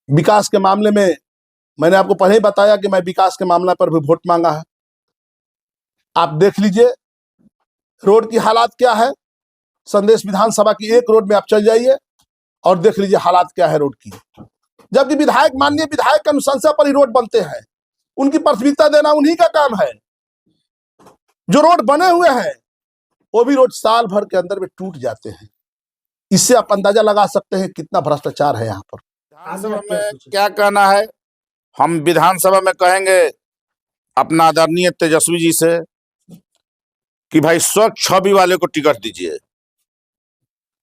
विकास के मामले में मैंने आपको पहले ही बताया कि मैं विकास के मामला पर भी वोट मांगा है। आप देख लीजिए रोड की हालात क्या है। संदेश विधानसभा की एक रोड में आप चल जाइए और देख लीजिए हालात क्या है रोड की। जबकि विधायक, माननीय विधायक की अनुशंसा पर ही रोड बनते हैं, उनकी प्राथमिकता देना उन्हीं का काम है। जो रोड बने हुए हैं वो भी रोड साल भर के अंदर में टूट जाते हैं। इससे आप अंदाजा लगा सकते हैं कितना भ्रष्टाचार है यहाँ पर। विधानसभा में क्या कहना है? हम विधानसभा में कहेंगे अपना आदरणीय तेजस्वी जी से कि भाई स्वच्छ छवि वाले को टिकट दीजिए,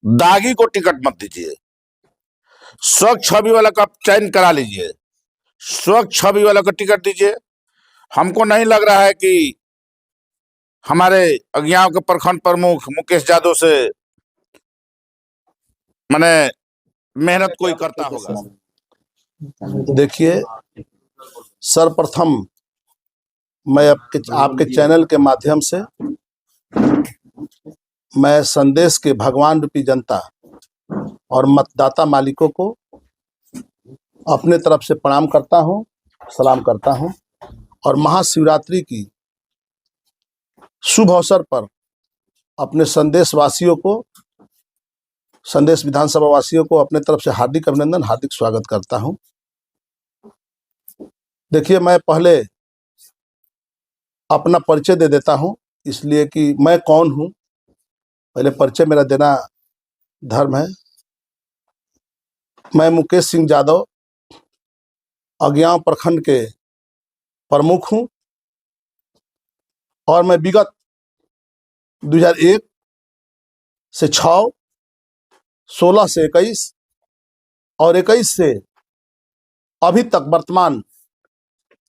दागी को टिकट मत दीजिए। स्वच्छ छवि वाला का चयन करा लीजिए, स्वच्छ छवि वाला को टिकट दीजिए। हमको नहीं लग रहा है कि हमारे अज्ञाओं के प्रखंड प्रमुख मुकेश यादव से माने मेहनत कोई करता होगा। देखिए, सर्वप्रथम मैं आपके चैनल के माध्यम से मैं संदेश के भगवान रूपी जनता और मतदाता मालिकों को अपने तरफ से प्रणाम करता हूं, सलाम करता हूं और महाशिवरात्रि की शुभ अवसर पर अपने संदेश वासियों को, संदेश विधानसभा वासियों को अपने तरफ से हार्दिक अभिनंदन, हार्दिक स्वागत करता हूं। देखिए, मैं पहले अपना परिचय दे देता हूं, इसलिए कि मैं कौन हूं, पहले परिचय मेरा देना धर्म है। मैं मुकेश सिंह यादव अज्ञाव प्रखंड के प्रमुख हूं और मैं विगत 2001 से 6, 16 से 21 और 21 से अभी तक वर्तमान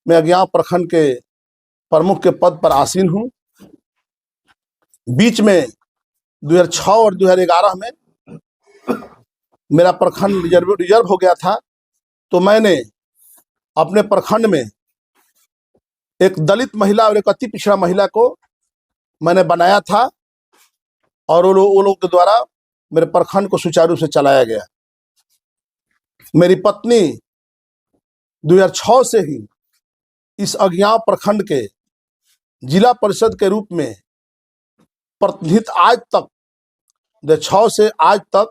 में अज्ञाव प्रखंड के प्रमुख के पद पर आसीन हूं। बीच में 2006 और 2011 में मेरा प्रखंड रिजर्व हो गया था, तो मैंने अपने प्रखंड में एक दलित महिला और एक अति पिछड़ा महिला को मैंने बनाया था और वो लोग के द्वारा मेरे प्रखंड को सुचारू रूप से चलाया गया। मेरी पत्नी 2006 से ही इस अज्ञाव प्रखंड के जिला परिषद के रूप में प्रतिनिधित्व आज तक 2006 से आज तक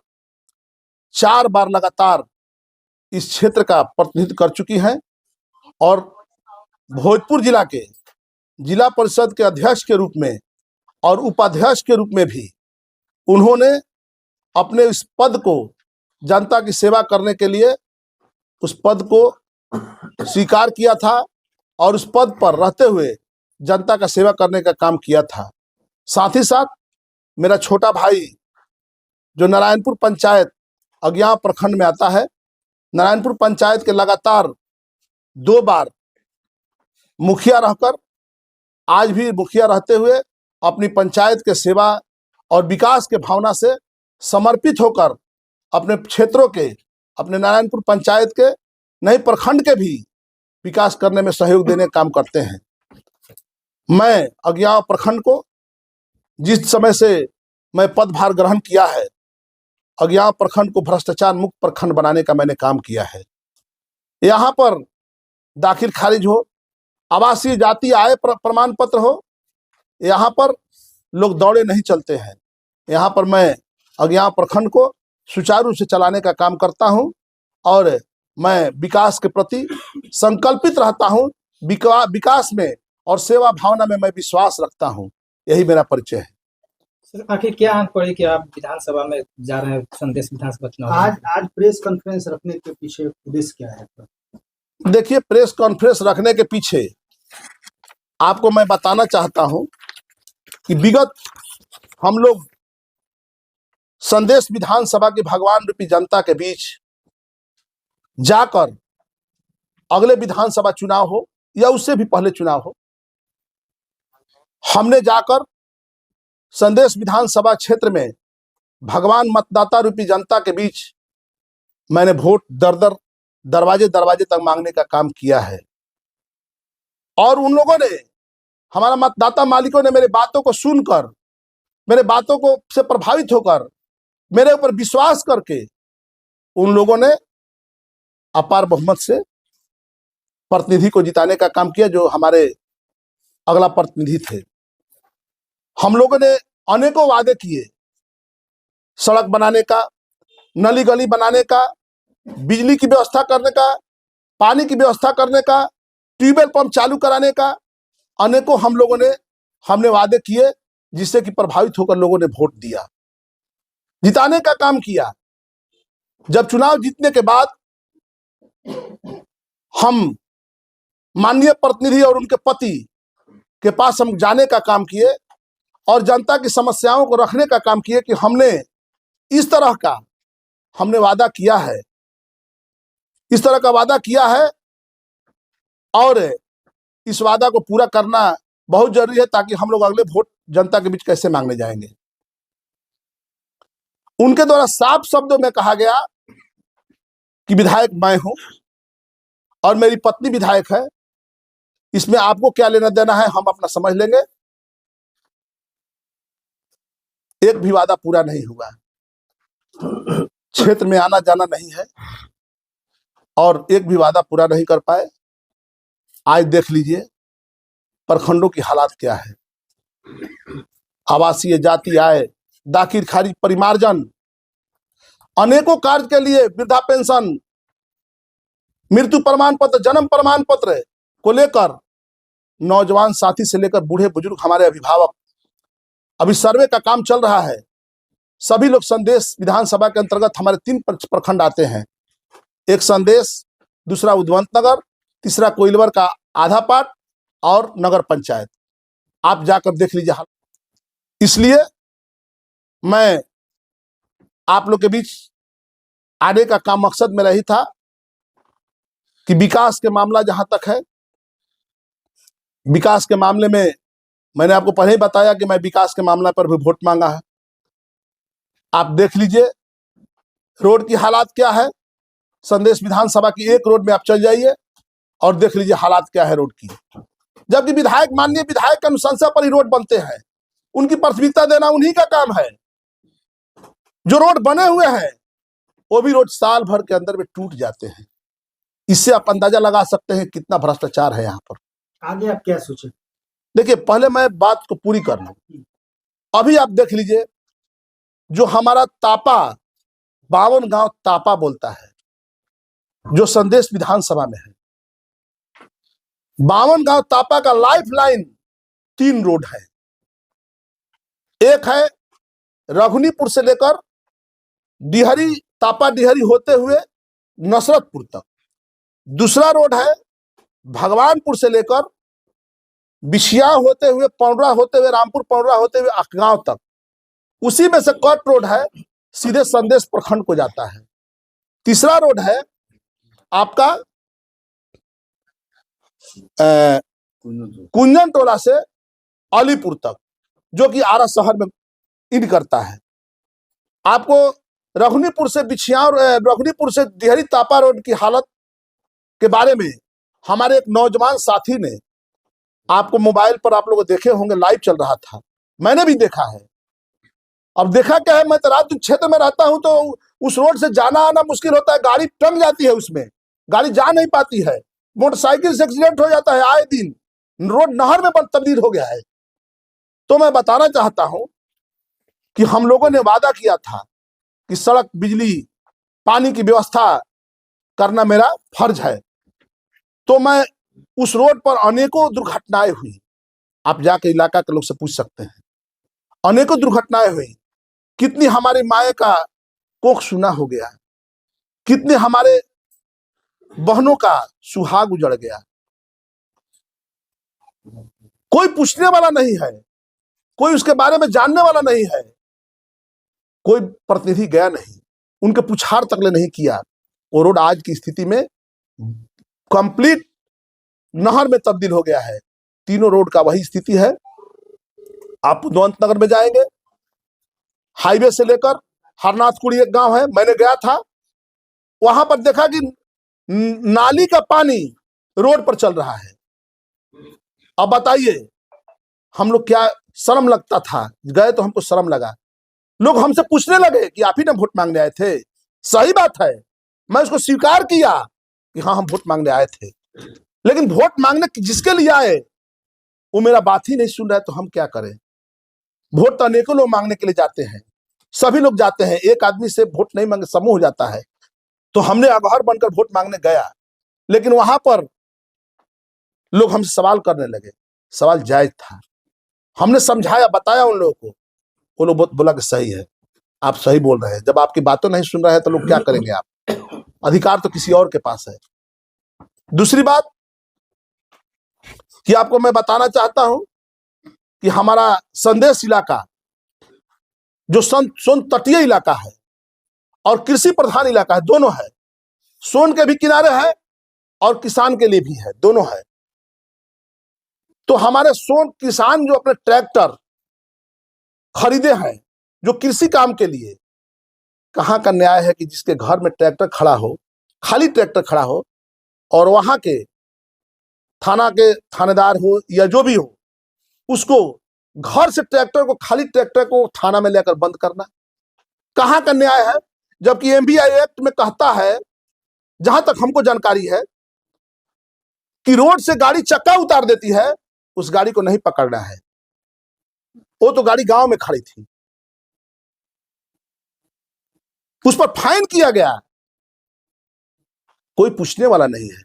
4 बार लगातार इस क्षेत्र का प्रतिनिधित्व कर चुकी हैं और भोजपुर जिला के जिला परिषद के अध्यक्ष के रूप में और उपाध्यक्ष के रूप में भी उन्होंने अपने इस पद को, जनता की सेवा करने के लिए उस पद को स्वीकार किया था और उस पद पर रहते हुए जनता का सेवा करने का काम किया था। साथ ही साथ मेरा छोटा भाई जो नारायणपुर पंचायत अज्ञाव प्रखंड में आता है, नारायणपुर पंचायत के लगातार 2 बार मुखिया रहकर, आज भी मुखिया रहते हुए अपनी पंचायत के सेवा और विकास के भावना से समर्पित होकर अपने क्षेत्रों के, अपने नारायणपुर पंचायत के नहीं प्रखंड के भी विकास करने में सहयोग देने का काम करते हैं। मैं अज्ञाव प्रखंड को जिस समय से मैं पदभार ग्रहण किया है, अज्ञाव प्रखंड को भ्रष्टाचार मुक्त प्रखंड बनाने का मैंने काम किया है। यहाँ पर दाखिल खारिज हो, आवासीय जाति आय प्रमाण पत्र हो, यहाँ पर लोग दौड़े नहीं चलते हैं। यहाँ पर मैं अज्ञाव प्रखंड को सुचारू रूप से चलाने का काम करता हूँ और मैं विकास के प्रति संकल्पित रहता हूँ। विकास में और सेवा भावना में मैं विश्वास रखता हूँ। यही मेरा परिचय है। सर, आखिर क्या आंक पड़े कि आप विधानसभा में जा रहे हैं, संदेश विधानसभा चुनाव? आज प्रेस कॉन्फ्रेंस रखने के पीछे उद्देश्य क्या है? देखिए, प्रेस कॉन्फ्रेंस रखने के पीछे आपको मैं बताना चाहता हूं कि विगत हम लोग संदेश विधानसभा की भगवान रूपी जनता के बीच जाकर अगले विधानसभा चुनाव हो या उससे भी पहले चुनाव हो, हमने जाकर संदेश विधानसभा क्षेत्र में भगवान मतदाता रूपी जनता के बीच मैंने वोट दरवाजे तक मांगने का काम किया है और उन लोगों ने, हमारा मतदाता मालिकों ने मेरे बातों को सुनकर, मेरे बातों को से प्रभावित होकर, मेरे ऊपर विश्वास करके उन लोगों ने अपार बहुमत से प्रतिनिधि को जिताने का काम किया, जो हमारे अगला प्रतिनिधि थे। हम लोगों ने अनेकों वादे किए, सड़क बनाने का, नली गली बनाने का, बिजली की व्यवस्था करने का, पानी की व्यवस्था करने का, ट्यूबवेल पंप चालू कराने का, अनेकों हमने वादे किए, जिससे कि प्रभावित होकर लोगों ने वोट दिया, जिताने का काम किया। जब चुनाव जीतने के बाद हम माननीय प्रतिनिधि और उनके पति के पास हम जाने का काम किए और जनता की समस्याओं को रखने का काम किए कि हमने इस तरह का वादा किया है, इस तरह का वादा किया है और इस वादा को पूरा करना बहुत जरूरी है, ताकि हम लोग अगले वोट जनता के बीच कैसे मांगने जाएंगे। उनके द्वारा साफ शब्दों में कहा गया कि विधायक मैं हूं और मेरी पत्नी विधायक है, इसमें आपको क्या लेना देना है, हम अपना समझ लेंगे। एक भी वादा पूरा नहीं हुआ, क्षेत्र में आना जाना नहीं है और एक भी वादा पूरा नहीं कर पाए। आज देख लीजिए प्रखंडों की हालात क्या है। आवासीय, जाति आय, दाखिल खारिज, परिमार्जन, अनेकों कार्य के लिए वृद्धा पेंशन, मृत्यु प्रमाण पत्र, जन्म प्रमाण पत्र को लेकर नौजवान साथी से लेकर बूढ़े बुजुर्ग, हमारे अभिभावक, अभी सर्वे का काम चल रहा है। सभी लोग संदेश विधानसभा के अंतर्गत हमारे 3 प्रखंड आते हैं, एक संदेश, दूसरा उद्वंत नगर, तीसरा कोइलवर का आधा पाट और नगर पंचायत। आप जाकर देख लीजिए हाल। इसलिए मैं आप लोग के बीच आने का काम मकसद मेरा ही था कि विकास के मामला जहां तक है, विकास के मामले में मैंने आपको पहले ही बताया कि मैं विकास के मामला पर भी वोट मांगा है। आप देख लीजिए रोड की हालात क्या है। संदेश विधानसभा की एक रोड में आप चल जाइए और देख लीजिए हालात क्या है रोड की। जबकि विधायक, माननीय विधायक की अनुशंसा पर ही रोड बनते हैं, उनकी प्राथमिकता देना उन्हीं का काम है। जो रोड बने हुए हैं वो भी रोड साल भर के अंदर में टूट जाते हैं। इससे आप अंदाजा लगा सकते हैं कितना भ्रष्टाचार है यहाँ पर। आगे आप क्या सोचे? देखिए, पहले मैं बात को पूरी कर लूं। अभी आप देख लीजिए, जो हमारा तापा, 52 गांव तापा बोलता है, जो संदेश विधानसभा में है, 52 गांव तापा का लाइफ लाइन 3 रोड है। एक है रघुनीपुर से लेकर डिहरी, तापा डिहरी होते हुए नसरतपुर तक। दूसरा रोड है भगवानपुर से लेकर बिशिया होते हुए, पौंडरा होते हुए, रामपुर पौंडरा होते हुए अखगांव तक। उसी में से कट रोड है, सीधे संदेश प्रखंड को जाता है। तीसरा रोड है आपका कुंजन टोला से अलीपुर तक, जो कि आरा शहर में इंड करता है। आपको रघुनीपुर से बिछिया, रघुनीपुर से डिहरी तापा रोड की हालत के बारे में हमारे एक नौजवान साथी ने, आपको मोबाइल पर आप लोग देखे होंगे, लाइव चल रहा था, मैंने भी देखा है। अब देखा क्या है, मैं तो रात क्षेत्र में रहता हूं तो उस रोड से जाना आना मुश्किल होता है, गाड़ी टंग जाती है, उसमें गाड़ी जा नहीं पाती है, मोटरसाइकिल से एक्सीडेंट हो जाता है आए दिन, रोड नहर में तब्दील हो गया है। तो मैं बताना चाहता हूं कि हम लोगों ने वादा किया था कि सड़क, बिजली, पानी की व्यवस्था करना मेरा फर्ज है। तो मैं उस रोड पर अनेकों दुर्घटनाएं हुई, आप जाके इलाका के लोग से पूछ सकते हैं, अनेकों दुर्घटनाएं हुई। कितनी हमारी माए का कोख सुना हो गया, कितने हमारे बहनों का सुहाग उजड़ गया। कोई पूछने वाला नहीं है, कोई उसके बारे में जानने वाला नहीं है, कोई प्रतिनिधि गया नहीं, उनके पुछार तक ले नहीं किया। वो रोड आज की स्थिति में कंप्लीट नहर में तब्दील हो गया है। तीनों रोड का वही स्थिति है। आप उद्वंत नगर में जाएंगे, हाईवे से लेकर हरनाथपुरी एक गांव है, मैंने गया था, वहां पर देखा कि नाली का पानी रोड पर चल रहा है। अब बताइए, हम लोग क्या, शर्म लगता था, गए तो हमको शर्म लगा। लोग हमसे पूछने लगे कि आप ही ना वोट मांगने आए थे। सही बात है, मैं उसको स्वीकार किया कि हाँ हम वोट मांगने आए थे, लेकिन वोट मांगने जिसके लिए आए वो मेरा बात ही नहीं सुन रहा है, तो हम क्या करें। वोट तो अनेकों लोग मांगने के लिए जाते हैं, सभी लोग जाते हैं, एक आदमी से वोट नहीं मांगे समूह हो जाता है। तो हमने अगहर बनकर वोट मांगने गया, लेकिन वहां पर लोग हमसे सवाल करने लगे। सवाल जायज था, हमने समझाया, बताया उन लोगों को, वो लोग बोला कि सही है, आप सही बोल रहे हैं। जब आपकी बातों नहीं सुन रहे हैं तो लोग क्या करेंगे, आप अधिकार तो किसी और के पास है। दूसरी बात कि आपको मैं बताना चाहता हूं कि हमारा संदेश इलाका जो सोन तटीय इलाका है और कृषि प्रधान इलाका है, दोनों है। सोन के भी किनारे है और किसान के लिए भी है, दोनों है। तो हमारे सोन किसान जो अपने ट्रैक्टर खरीदे हैं जो कृषि काम के लिए, कहाँ का न्याय है कि जिसके घर में ट्रैक्टर खड़ा हो, खाली ट्रैक्टर खड़ा हो, और वहां के थाना के थानेदार हो या जो भी हो, उसको घर से ट्रैक्टर को, खाली ट्रैक्टर को थाना में लेकर बंद करना, कहाँ का न्याय है। जबकि एमबीआई एक्ट में कहता है, जहां तक हमको जानकारी है, कि रोड से गाड़ी चक्का उतार देती है, उस गाड़ी को नहीं पकड़ना है। वो तो गाड़ी गांव में खड़ी थी, उस पर फाइन किया गया, कोई पूछने वाला नहीं है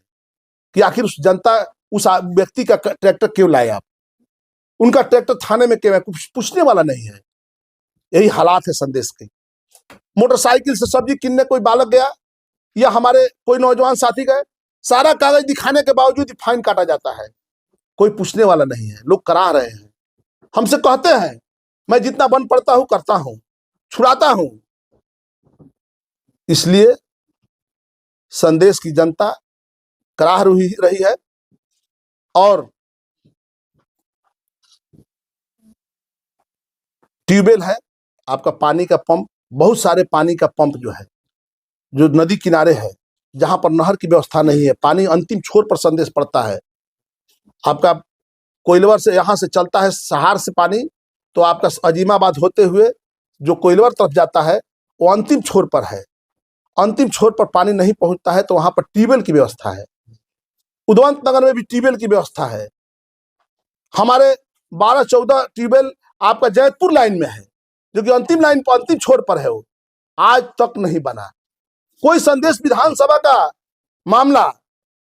कि आखिर उस जनता, उस व्यक्ति का ट्रैक्टर क्यों लाए आप, उनका ट्रैक्टर थाने में क्यों है, कुछ पूछने वाला नहीं है। यही हालात है संदेश के। मोटरसाइकिल से सब्जी किनने कोई बालक गया या हमारे कोई नौजवान साथी गए, सारा कागज दिखाने के बावजूद फाइन काटा जाता है, कोई पूछने वाला नहीं है। लोग करा रहे हैं, हमसे कहते हैं मैं जितना बन पड़ता हूं करता हूं, छुड़ाता हूं। इसलिए संदेश की जनता कराह रही है। और ट्यूबवेल है, आपका पानी का पंप, बहुत सारे पानी का पंप जो है, जो नदी किनारे है, जहां पर नहर की व्यवस्था नहीं है, पानी अंतिम छोर पर संदेश पड़ता है। आपका कोइलवर से यहां से चलता है सहार से पानी, तो आपका अजीमाबाद होते हुए जो कोइलवर तरफ जाता है वो अंतिम छोर पर है। अंतिम छोर पर पानी नहीं पहुंचता है, तो वहां पर ट्यूबवेल की व्यवस्था है। उदवंत नगर में भी ट्यूबवेल की व्यवस्था है। हमारे 12-14 ट्यूबवेल आपका जैतपुर लाइन में है, जो कि अंतिम लाइन पर, अंतिम छोर पर है, वो आज तक नहीं बना। कोई संदेश विधानसभा का मामला,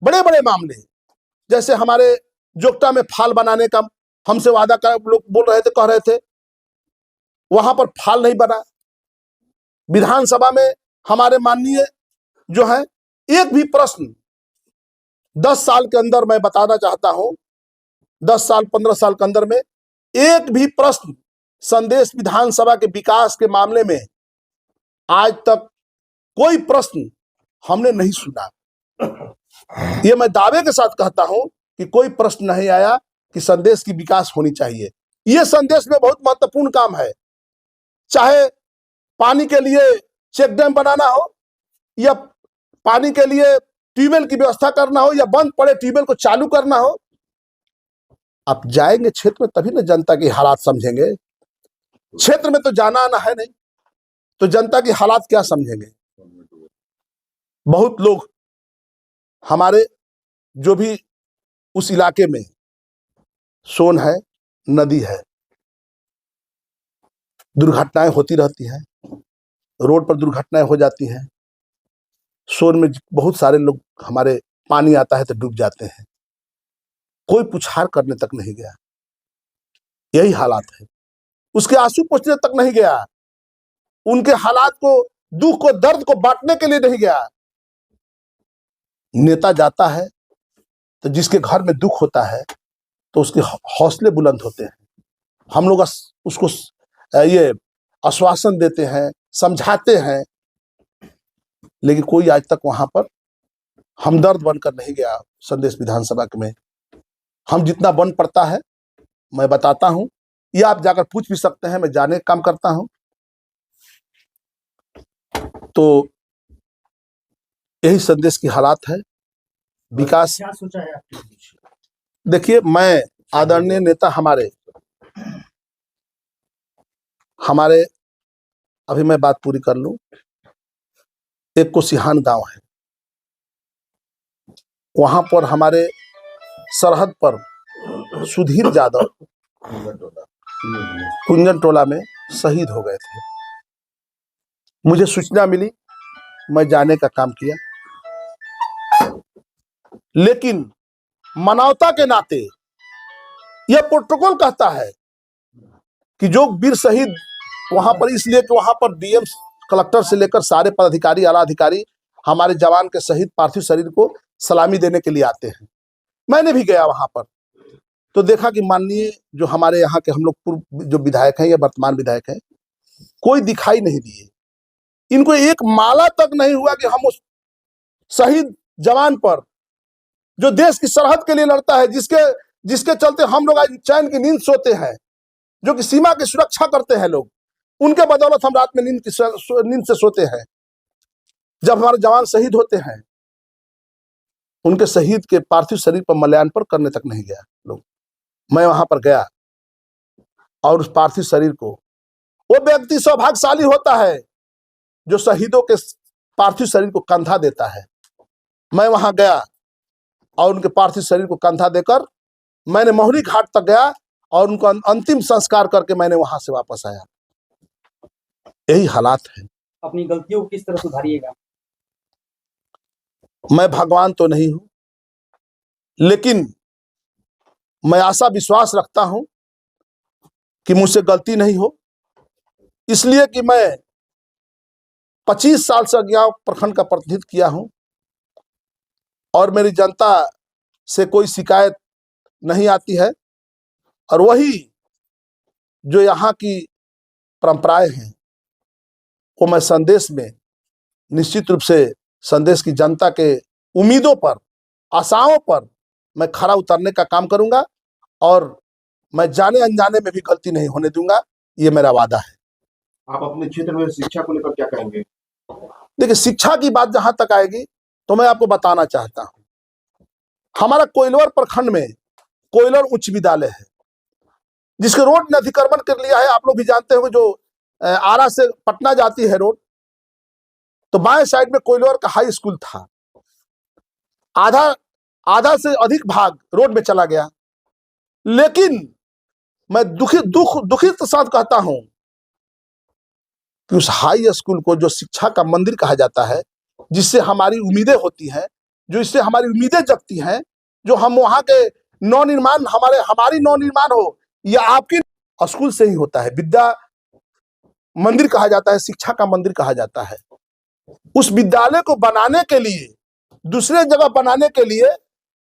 बड़े बड़े मामले, जैसे हमारे जोगटा में फाल बनाने का हमसे वादा कर लोग बोल रहे थे, कह रहे थे, वहां पर फाल नहीं बना। विधानसभा में हमारे माननीय जो है, एक भी प्रश्न 10 साल के अंदर, मैं बताना चाहता हूं 10 साल 15 साल के अंदर में एक भी प्रश्न संदेश विधानसभा के विकास के मामले में आज तक कोई प्रश्न हमने नहीं सुना। ये मैं दावे के साथ कहता हूं कि कोई प्रश्न नहीं आया कि संदेश की विकास होनी चाहिए। ये संदेश में बहुत महत्वपूर्ण काम है, चाहे पानी के लिए चेक डैम बनाना हो, या पानी के लिए ट्यूबवेल की व्यवस्था करना हो, या बंद पड़े ट्यूबवेल को चालू करना हो। आप जाएंगे क्षेत्र में तभी ना जनता की हालात समझेंगे। क्षेत्र में तो जाना आना है नहीं, तो जनता की हालात क्या समझेंगे। बहुत लोग हमारे जो भी उस इलाके में सोन है, नदी है, दुर्घटनाएं होती रहती हैं, रोड पर दुर्घटनाएं हो जाती हैं। सोन में बहुत सारे लोग, हमारे पानी आता है तो डूब जाते हैं, कोई पुछार करने तक नहीं गया। यही हालात है, उसके आंसू पोंछने तक नहीं गया, उनके हालात को, दुख को, दर्द को बांटने के लिए नहीं गया। नेता जाता है तो जिसके घर में दुख होता है तो उसके हौसले बुलंद होते हैं। हम लोग उसको ये आश्वासन देते हैं, समझाते हैं, लेकिन कोई आज तक वहां पर हमदर्द बनकर नहीं गया। संदेश विधानसभा में हम जितना बन पड़ता है मैं बताता हूं, ये आप जाकर पूछ भी सकते हैं, मैं जाने का काम करता हूं। तो यही संदेश की हालात है। विकास, क्या सोचा है आपने? देखिए, मैं आदरणीय नेता हमारे अभी मैं बात पूरी कर लूं। एक कोसिहान गांव है, वहां पर हमारे सरहद पर सुधीर यादव कुंजन टोला में शहीद हो गए थे। मुझे सूचना मिली, मैं जाने का काम किया, लेकिन मानवता के नाते यह प्रोटोकॉल कहता है कि जो वीर शहीद वहां पर, इसलिए कि वहां पर डीएम कलेक्टर से लेकर सारे पदाधिकारी, आला अधिकारी हमारे जवान के शहीद पार्थिव शरीर को सलामी देने के लिए आते हैं। मैंने भी गया वहां पर, तो देखा कि माननीय जो हमारे यहाँ के हम लोग पूर्व जो विधायक हैं या वर्तमान विधायक हैं, कोई दिखाई नहीं दिए। इनको एक माला तक नहीं हुआ कि हम उस शहीद जवान पर, जो देश की सरहद के लिए लड़ता है, जिसके चलते हम लोग आज चैन की नींद सोते हैं, जो कि सीमा की सुरक्षा करते हैं लोग, उनके बदौलत हम रात में नींद से सोते हैं। जब हमारे जवान शहीद होते हैं, उनके शहीद के पार्थिव शरीर पर माल्यार्पण करने तक नहीं गया लोग। मैं वहां पर गया और उस पार्थिव शरीर को, वो व्यक्ति सौभाग्यशाली होता है जो शहीदों के पार्थिव शरीर को कंधा देता है। मैं वहां गया और उनके पार्थिव शरीर को कंधा देकर मैंने मोहरी घाट तक गया और उनको अंतिम संस्कार करके मैंने वहां से वापस आया। यही हालात है। अपनी गलतियों को किस तरह सुधारिएगा? मैं भगवान तो नहीं हूं, लेकिन मैं आशा विश्वास रखता हूं कि मुझसे गलती नहीं हो, इसलिए कि मैं 25 साल से अज्ञान प्रखंड का प्रतिनिधित्व किया हूं और मेरी जनता से कोई शिकायत नहीं आती है। और वही जो यहाँ की परंपराएं हैं, वो मैं संदेश में निश्चित रूप से संदेश की जनता के उम्मीदों पर, आशाओं पर मैं खरा उतरने का काम करूंगा और मैं जाने अनजाने में भी गलती नहीं होने दूंगा, ये मेरा वादा है। आप अपने क्षेत्र में शिक्षा को लेकर क्या कहेंगे? देखिए, शिक्षा की बात जहां तक आएगी तो मैं आपको बताना चाहता हूं, हमारा कोइलवर प्रखंड में कोइलवर उच्च विद्यालय है, जिसके रोड ने अतिक्रमण कर लिया है। आप लोग भी जानते होंगे, जो आरा से पटना जाती है रोड, तो बाएं साइड में कोइलवर का हाई स्कूल था। आधा से अधिक भाग रोड में चला गया। लेकिन मैं दुखित साथ कहता हूं कि उस हाई स्कूल को, जो शिक्षा का मंदिर कहा जाता है, जिससे हमारी उम्मीदें होती हैं, जो इससे हमारी उम्मीदें जगती हैं, जो हम वहां के नवनिर्माण, हमारी नवनिर्माण हो, या आपकी स्कूल से ही होता है। विद्या मंदिर कहा जाता है, शिक्षा का मंदिर कहा जाता है। उस विद्यालय को बनाने के लिए, दूसरे जगह बनाने के लिए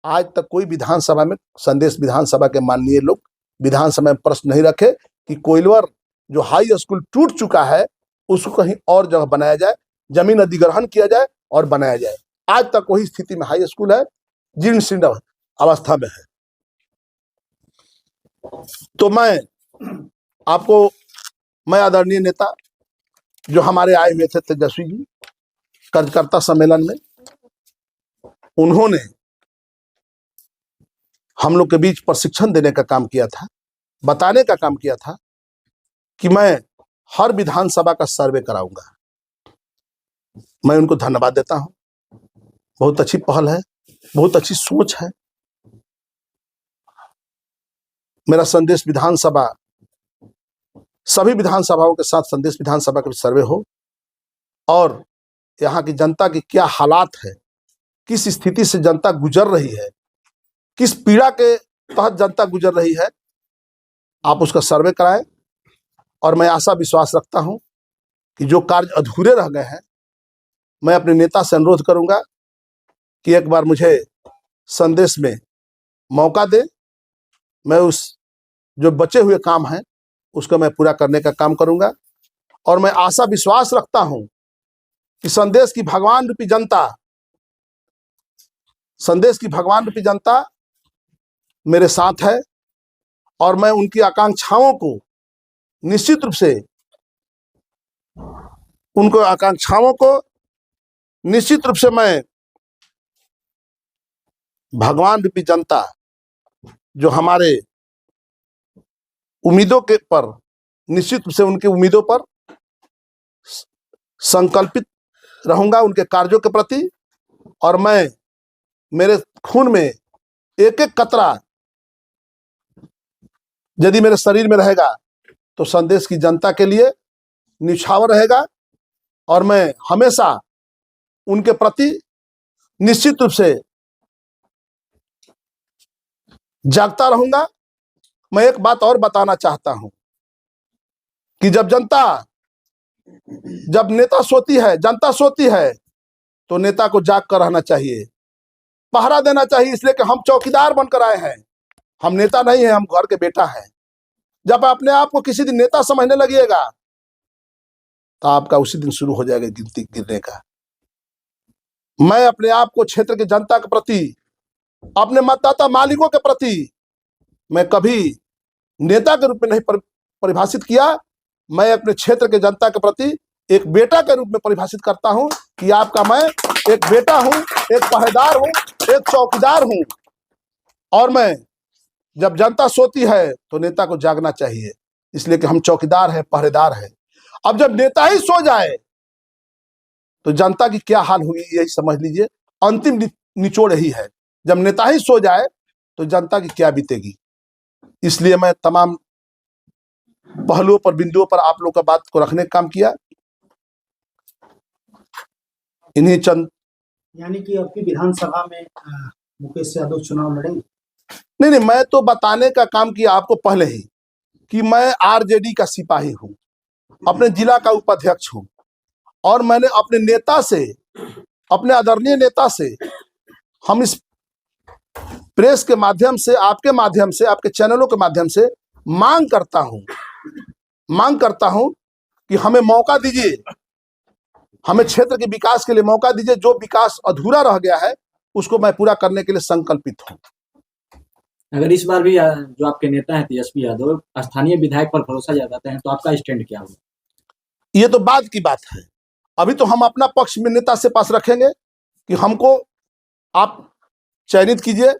आज तक कोई विधानसभा में, संदेश विधानसभा के माननीय लोग विधानसभा में प्रश्न नहीं रखे कि कोइलवर जो हाई स्कूल टूट चुका है उसको कहीं और जगह बनाया जाए, जमीन अधिग्रहण किया जाए और बनाया जाए। आज तक वही स्थिति में हाई स्कूल है, जीर्ण शीर्ण अवस्था में है। तो मैं आदरणीय नेता जो हमारे आए हुए थे, तेजस्वी जी, कार्यकर्ता सम्मेलन में, उन्होंने हम लोग के बीच प्रशिक्षण देने का काम किया था, बताने का काम किया था कि मैं हर विधानसभा का सर्वे कराऊंगा। मैं उनको धन्यवाद देता हूं। बहुत अच्छी पहल है, बहुत अच्छी सोच है। मेरा संदेश विधानसभा, सभी विधानसभाओं के साथ संदेश विधानसभा का सर्वे हो और यहाँ की जनता की क्या हालात है, किस स्थिति से जनता गुजर रही है, किस पीड़ा के तहत जनता गुजर रही है, आप उसका सर्वे कराएं। और मैं आशा विश्वास रखता हूं कि जो कार्य अधूरे रह गए हैं, मैं अपने नेता से अनुरोध करूंगा कि एक बार मुझे संदेश में मौका दे। मैं उस जो बचे हुए काम हैं उसको मैं पूरा करने का काम करूंगा। और मैं आशा विश्वास रखता हूं कि संदेश की भगवान रूपी जनता मेरे साथ है और मैं उनकी आकांक्षाओं को निश्चित रूप से, मैं भगवान रूपी जनता जो हमारे उम्मीदों के पर, निश्चित रूप से उनकी उम्मीदों पर संकल्पित रहूंगा, उनके कार्यों के प्रति। और मैं मेरे खून में एक एक कतरा यदि मेरे शरीर में रहेगा तो संदेश की जनता के लिए निछावर रहेगा और मैं हमेशा उनके प्रति निश्चित रूप से जागता रहूंगा। मैं एक बात और बताना चाहता हूं कि जब नेता सोती है, जनता सोती है, तो नेता को जाग कर रहना चाहिए, पहरा देना चाहिए, इसलिए कि हम चौकीदार बनकर आए हैं, हम नेता नहीं है, हम घर के बेटा है। जब अपने आप को किसी दिन नेता समझने लगिएगा तो आपका उसी दिन शुरू हो जाएगा गिनती गिरने का। मैं अपने आप को क्षेत्र की जनता के प्रति, अपने मतदाता मालिकों के प्रति मैं कभी नेता के रूप में नहीं परिभाषित किया। मैं अपने क्षेत्र के जनता के प्रति एक बेटा के रूप में परिभाषित करता हूं कि आपका मैं एक बेटा हूं, एक पहरेदार हूं, एक चौकीदार हूं। और मैं जब जनता सोती है तो नेता को जागना चाहिए, इसलिए कि हम चौकीदार हैं, पहरेदार हैं। अब जब नेता ही सो जाए तो जनता की क्या हाल हुई, यही समझ लीजिए। अंतिम निचोड़ यही है, जब नेता ही सो जाए तो जनता की क्या बीतेगी। इसलिए मैं तमाम पहलुओं पर, बिंदुओं पर आप लोग का बात को रखने का काम किया। इन्हीं चंद, यानी कि आपकी विधानसभा में मुकेश यादव चुनाव लड़ेंगे? नहीं, मैं तो बताने का काम किया आपको पहले ही कि मैं आरजेडी का सिपाही हूं, अपने जिला का उपाध्यक्ष हूं, और मैंने अपने नेता से, अपने आदरणीय नेता से, हम इस प्रेस के माध्यम से, आपके माध्यम से, आपके चैनलों के माध्यम से मांग करता हूं कि हमें मौका दीजिए, हमें क्षेत्र के विकास के लिए मौका दीजिए। जो विकास अधूरा रह गया है उसको मैं पूरा करने के लिए संकल्पित हूं। अगर इस बार भी जो आपके नेता हैं तेजस्वी यादव स्थानीय विधायक पर भरोसा जताते हैं तो आपका स्टैंड क्या होगा? ये तो बाद की बात है। अभी तो हम अपना पक्ष में नेता से पास रखेंगे कि हमको आप चयनित कीजिए,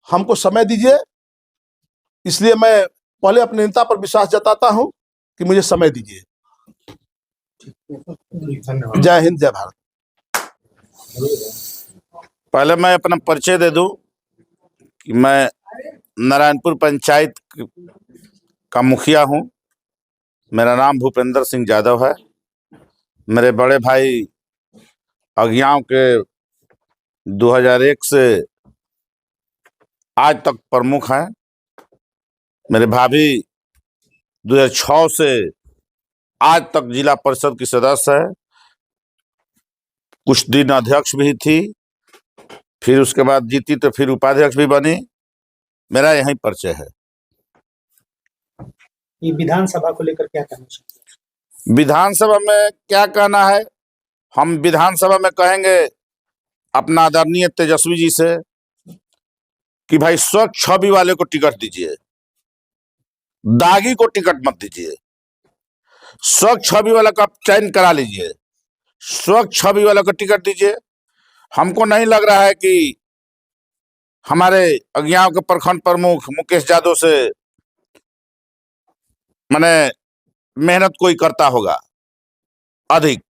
हमको समय दीजिए। इसलिए मैं पहले अपने नेता पर विश्वास जताता हूं कि मुझे समय दीजिए। जय हिंद, जय भारत। पहले मैं अपना परिचय दे दूं कि मैं नारायणपुर पंचायत का मुखिया हूं। मेरा नाम भूपेंद्र सिंह यादव है। मेरे बड़े भाई अज्ञाओं के 2001 से आज तक प्रमुख हैं। मेरे भाभी 2006 से आज तक जिला परिषद की सदस्य है, कुछ दिन अध्यक्ष भी थी, फिर उसके बाद जीती तो फिर उपाध्यक्ष भी बनी। मेरा यही परिचय है। ये विधानसभा को लेकर क्या कहना चाहिए? विधानसभा में क्या कहना है, हम विधानसभा में कहेंगे अपना आदरणीय तेजस्वी जी से कि भाई स्वच्छ छवि वाले को टिकट दीजिए, दागी को टिकट मत दीजिए। स्वच्छ छवि वाला का चयन करा लीजिए, स्वच्छ छवि वाला को टिकट दीजिए। हमको नहीं लग रहा है कि हमारे अज्ञाओं के प्रखंड प्रमुख मुकेश यादव से मैंने मेहनत कोई करता होगा अधिक।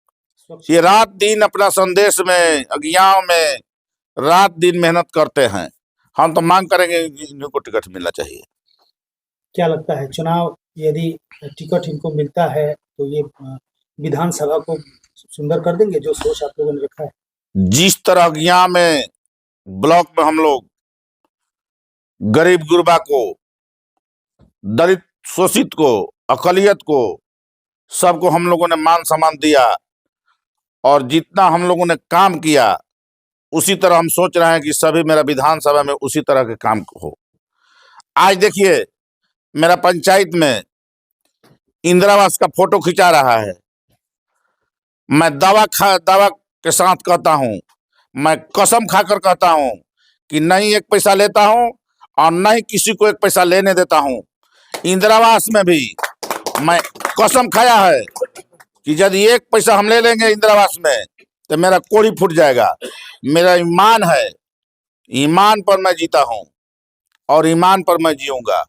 ये रात दिन अपना संदेश में, अज्ञाओं में रात दिन मेहनत करते हैं। हम तो मांग करेंगे इनको टिकट मिलना चाहिए। क्या लगता है चुनाव यदि टिकट इनको मिलता है तो ये विधानसभा को सुंदर कर देंगे, जो सोच आप लोगों ने रखा है? जिस तरह अज्ञा में ब्लॉक में हम लोग गरीब गुरबा को, दलित शोषित को, अकलियत को, सबको हम लोगों ने मान सम्मान दिया और जितना हम लोगों ने काम किया उसी तरह हम सोच रहे हैं कि सभी मेरा विधानसभा में उसी तरह के काम हो। आज देखिए मेरा पंचायत में इंदिरा आवास का फोटो खिंचा रहा है। मैं दावा के साथ कहता हूं, मैं कसम खाकर कहता हूं कि नहीं एक पैसा लेता हूं और नहीं किसी को एक पैसा लेने देता हूं। इंदिरा आवास में भी मैं कसम खाया है कि यदि एक पैसा हम ले लेंगे इंदिरा आवास में तो मेरा कोड़ी फूट जाएगा। मेरा ईमान है, ईमान पर मैं जीता हूं और ईमान पर मैं जीऊंगा।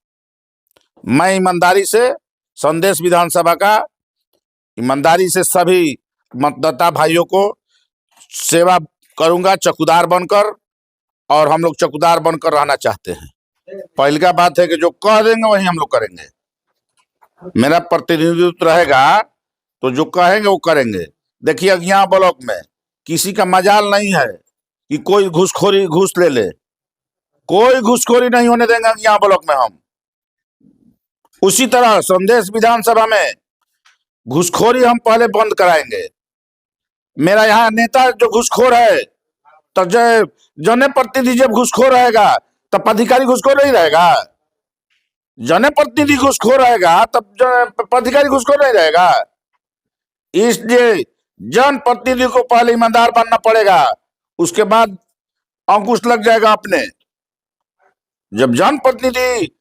मैं ईमानदारी से संदेश विधानसभा का ईमानदारी से सभी मतदाता भाइयों को सेवा करूंगा चौकीदार बनकर। और हम लोग चौकीदार बनकर रहना चाहते हैं। पहली का बात है कि जो कह देंगे वही हम लोग करेंगे। मेरा प्रतिनिधित्व रहेगा तो जो कहेंगे वो करेंगे। देखिए अज्ञा ब्लॉक में किसी का मजाल नहीं है कि कोई घूस ले ले। कोई घूसखोरी नहीं होने देंगे अज्ञा ब्लॉक में हम। उसी तरह संदेश विधानसभा में घूसखोरी हम पहले बंद कराएंगे। मेरा यहाँ नेता जो घूसखोर है, तो जनप्रतिनिधि जब घूसखोर रहेगा तब अधिकारी घूसखोर नहीं रहेगा। जनप्रतिनिधि घूसखोर रहेगा तब अधिकारी घूसखोर नहीं रहेगा। इसलिए जनप्रतिनिधि को पहले ईमानदार बनना पड़ेगा, उसके बाद अंकुश लग जाएगा अपने। जब जनप्रतिनिधि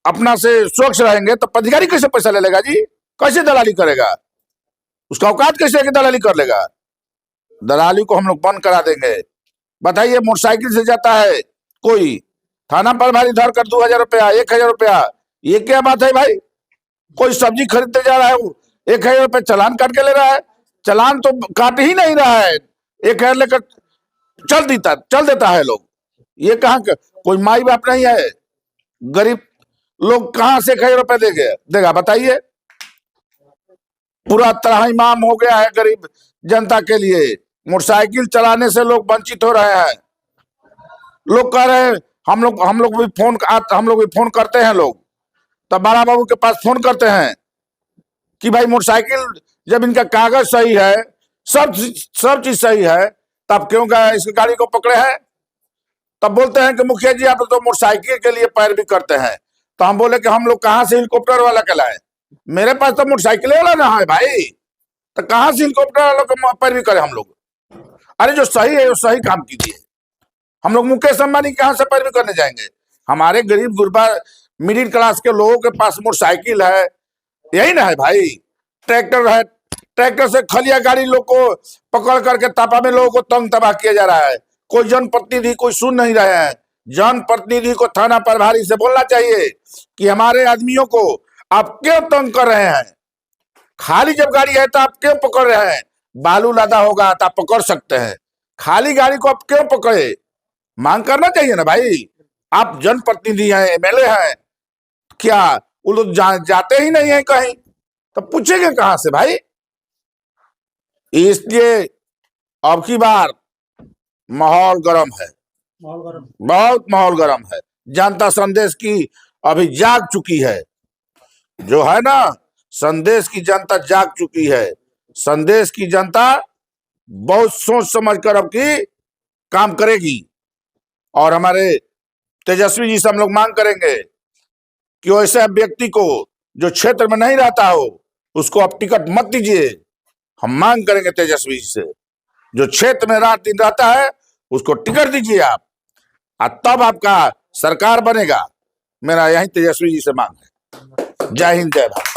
अपना से स्वच्छ रहेंगे तो अधिकारी कैसे पैसा ले लेगा जी? कैसे दलाली करेगा? उसका औकात कैसे है कि दलाली कर लेगा? दलाली को हम लोग बंद करा देंगे। बताइए, मोटरसाइकिल से जाता है कोई, थाना पर भारी धर कर 2000 रुपया 1000 रुपया, ये क्या बात है भाई? कोई सब्जी खरीदते जा रहा है, 1000 रुपये चालान काट के ले रहा है। चालान तो काट ही नहीं रहा है, 1000 लेकर चल देता है लोग। ये कहाँ कोई माई बाप नहीं है? गरीब लोग कहाँ से 1000 रुपये देगा बताइए? पूरा तरह इमाम हो गया है गरीब जनता के लिए। मोटरसाइकिल चलाने से लोग वंचित हो रहे हैं। लोग कह रहे हैं, हम लोग भी फोन करते हैं। लोग तब बड़ा बाबू के पास फोन करते हैं कि भाई मोटरसाइकिल जब इनका कागज सही है, सब चीज सही है, तब क्यों इस गाड़ी को पकड़े हैं? तब बोलते हैं कि मुखिया जी आप तो मोटरसाइकिल के लिए पैरवी करते हैं। तो हम बोले कि हम लोग कहाँ से हेलीकॉप्टर वाला कहलाए? मेरे पास तो मोटरसाइकिल वाला ना है भाई, तो कहाँ से हेलीकॉप्टर वालों को पैरवी करें हम लोग? अरे जो सही है वो सही काम कीजिए। हम लोग मुकेश अंबानी कहाँ से पैरवी करने जाएंगे? हमारे गरीब गुरबा मिडिल क्लास के लोगों के पास मोटरसाइकिल है, यही ना है भाई। ट्रैक्टर है, ट्रैक्टर से खलिया गाड़ी लोग को पकड़ करके तापा में लोगों को तंग तबाह किया जा रहा है। कोई जनप्रतिनिधि कोई सुन नहीं रहे हैं। जनप्रतिनिधि को थाना प्रभारी से बोलना चाहिए कि हमारे आदमियों को आप क्यों तंग कर रहे हैं? खाली जब गाड़ी है तो आप क्यों पकड़ रहे हैं? बालू लादा होगा तो आप पकड़ सकते हैं, खाली गाड़ी को आप क्यों पकड़े? मांग करना चाहिए ना भाई। आप जनप्रतिनिधि हैं, एमएलए हैं, क्या वो लोग जाते ही नहीं है कहीं? तो पूछेंगे कहां से भाई? इसलिए अब की बार माहौल गर्म है, बहुत माहौल गर्म है। जनता संदेश की अभी जाग चुकी है, जो है ना, संदेश की जनता जाग चुकी है। संदेश की जनता बहुत सोच समझ कर अब की काम करेगी। और हमारे तेजस्वी जी से हम लोग मांग करेंगे कि ऐसे व्यक्ति को जो क्षेत्र में नहीं रहता हो उसको आप टिकट मत दीजिए। हम मांग करेंगे तेजस्वी जी से, जो क्षेत्र में रात दिन रहता है उसको टिकट दीजिए आप, और तब आपका सरकार बनेगा। मेरा यही तेजस्वी जी से मांग है। जय हिंद, जय भारत।